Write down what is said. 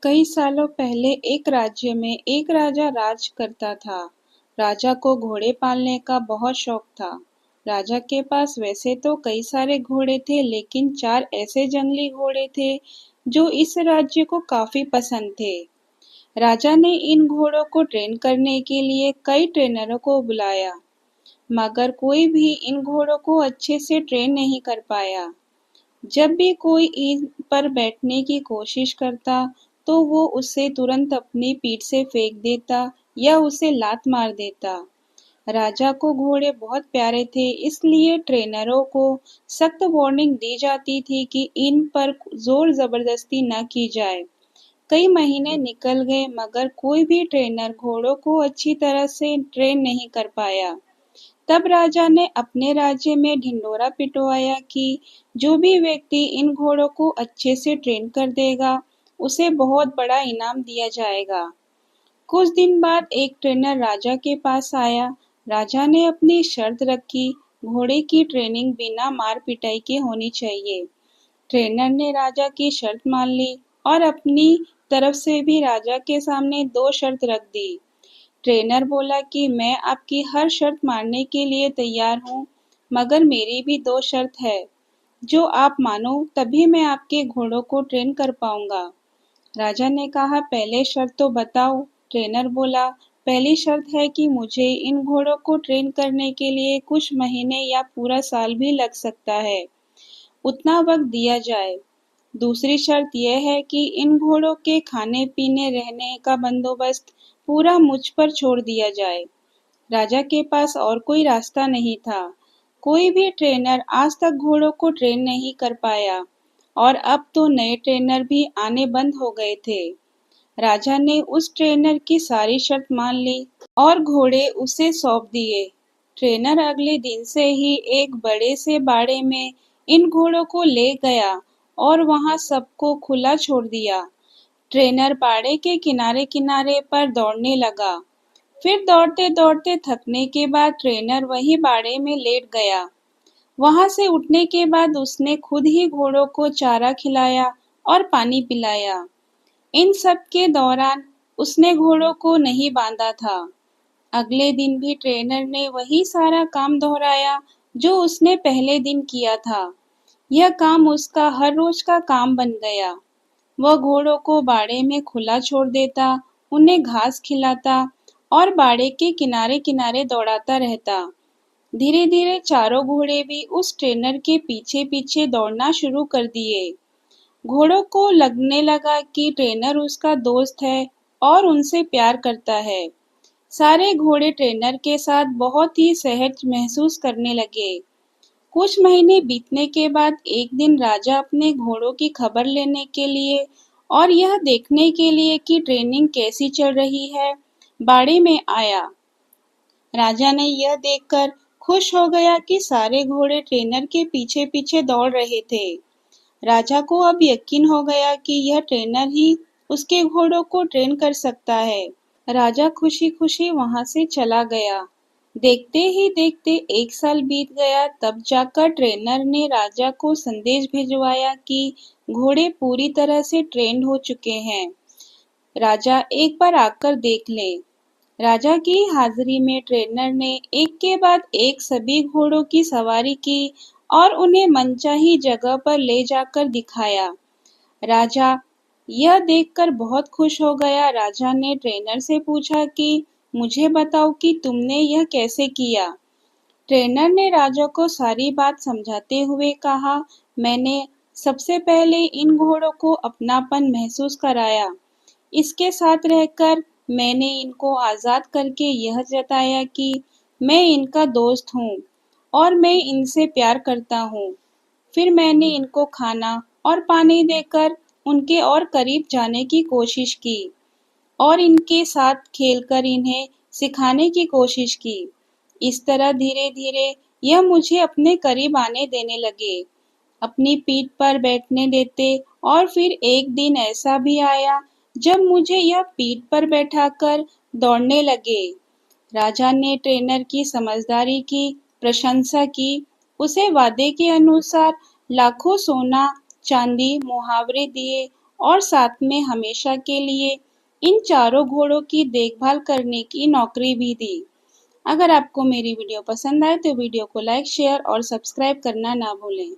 कई सालों पहले एक राज्य में एक राजा राज करता था। राजा को घोड़े पालने का बहुत शौक था। राजा के पास वैसे तो कई सारे घोड़े थे, लेकिन 4 ऐसे जंगली घोड़े थे जो इस राज्य को काफी पसंद थे। राजा ने इन घोड़ों को ट्रेन करने के लिए कई ट्रेनरों को बुलाया, मगर कोई भी इन घोड़ों को अच्छे से ट्रेन नहीं कर पाया। जब भी कोई इन पर बैठने की कोशिश करता, तो वो उसे तुरंत अपनी पीठ से फेंक देता या उसे लात मार देता। राजा को घोड़े बहुत प्यारे थे, इसलिए ट्रेनरों को सख्त वार्निंग दी जाती थी कि इन पर जोर जबरदस्ती न की जाए। कई महीने निकल गए, मगर कोई भी ट्रेनर घोड़ों को अच्छी तरह से ट्रेन नहीं कर पाया। तब राजा ने अपने राज्य में ढिंढोरा पिटवाया कि जो भी व्यक्ति इन घोड़ों को अच्छे से ट्रेन कर देगा, उसे बहुत बड़ा इनाम दिया जाएगा। कुछ दिन बाद एक ट्रेनर राजा के पास आया। राजा ने अपनी शर्त रखी, घोड़े की ट्रेनिंग बिना मार पिटाई के होनी चाहिए। ट्रेनर ने राजा की शर्त मान ली और अपनी तरफ से भी राजा के सामने 2 शर्त रख दी। ट्रेनर बोला कि मैं आपकी हर शर्त मानने के लिए तैयार हूँ, मगर मेरी भी 2 शर्त है। जो आप मानो तभी मैं आपके घोड़ों को ट्रेन कर पाऊंगा। राजा ने कहा, पहले शर्त तो बताओ। ट्रेनर बोला, पहली शर्त है कि मुझे इन घोड़ों को ट्रेन करने के लिए कुछ महीने या पूरा साल भी लग सकता है, उतना वक्त दिया जाए। दूसरी शर्त यह है कि इन घोड़ों के खाने पीने रहने का बंदोबस्त पूरा मुझ पर छोड़ दिया जाए। राजा के पास और कोई रास्ता नहीं था। कोई भी ट्रेनर आज तक घोड़ों को ट्रेन नहीं कर पाया, और अब तो नए ट्रेनर भी आने बंद हो गए थे। राजा ने उस ट्रेनर की सारी शर्त मान ली और घोड़े उसे सौंप दिए। ट्रेनर अगले दिन से ही एक बड़े से बाड़े में इन घोड़ों को ले गया और वहां सबको खुला छोड़ दिया। ट्रेनर बाड़े के किनारे किनारे पर दौड़ने लगा। फिर दौड़ते दौड़ते थकने के बाद ट्रेनर वहीं बाड़े में लेट गया। वहां से उठने के बाद उसने खुद ही घोड़ों को चारा खिलाया और पानी पिलाया। इन सब के दौरान उसने घोड़ों को नहीं बांधा था। अगले दिन भी ट्रेनर ने वही सारा काम दोहराया जो उसने पहले दिन किया था। यह काम उसका हर रोज का काम बन गया। वह घोड़ों को बाड़े में खुला छोड़ देता, उन्हें घास खिलाता और बाड़े के किनारे किनारे दौड़ाता रहता। धीरे धीरे चारों घोड़े भी उस ट्रेनर के पीछे पीछे दौड़ना शुरू कर दिए। घोड़ों को लगने लगा कि ट्रेनर उसका दोस्त है और उनसे प्यार करता है। सारे घोड़े ट्रेनर के साथ बहुत ही सहज महसूस करने लगे। कुछ महीने बीतने के बाद एक दिन राजा अपने घोड़ों की खबर लेने के लिए और यह देखने के लिए कि ट्रेनिंग कैसी चल रही है, बाड़े में आया। राजा ने यह देखकर खुश हो गया कि सारे घोड़े ट्रेनर के पीछे पीछे दौड़ रहे थे। राजा को अब यकीन हो गया कि यह ट्रेनर ही उसके घोड़ों को ट्रेन कर सकता है। राजा खुशी खुशी वहां से चला गया। देखते ही देखते 1 साल बीत गया। तब जाकर ट्रेनर ने राजा को संदेश भिजवाया कि घोड़े पूरी तरह से ट्रेंड हो चुके हैं। राजा एक बार आकर देख ले। राजा की हाजिरी में ट्रेनर ने एक के बाद एक सभी घोड़ों की सवारी की और उन्हें मनचाही जगह पर ले जाकर दिखाया। राजा यह देखकर बहुत खुश हो गया। राजा ने ट्रेनर से पूछा कि मुझे बताओ कि तुमने यह कैसे किया। ट्रेनर ने राजा को सारी बात समझाते हुए कहा, मैंने सबसे पहले इन घोड़ों को अपनापन महसूस कराया। इसके साथ रहकर मैंने इनको आजाद करके यह जताया कि मैं इनका दोस्त हूँ और मैं इनसे प्यार करता हूँ। फिर मैंने इनको खाना और पानी देकर उनके और करीब जाने की कोशिश की और इनके साथ खेलकर इन्हें सिखाने की कोशिश की। इस तरह धीरे धीरे यह मुझे अपने करीब आने देने लगे, अपनी पीठ पर बैठने देते, और फिर एक दिन ऐसा भी आया जब मुझे यह पीठ पर बैठाकर दौड़ने लगे। राजा ने ट्रेनर की समझदारी की प्रशंसा की, उसे वादे के अनुसार लाखों सोना, चांदी, मुहावरे दिए और साथ में हमेशा के लिए इन चारों घोड़ों की देखभाल करने की नौकरी भी दी। अगर आपको मेरी वीडियो पसंद आए तो वीडियो को लाइक, शेयर और सब्सक्राइब करना ना भूलें।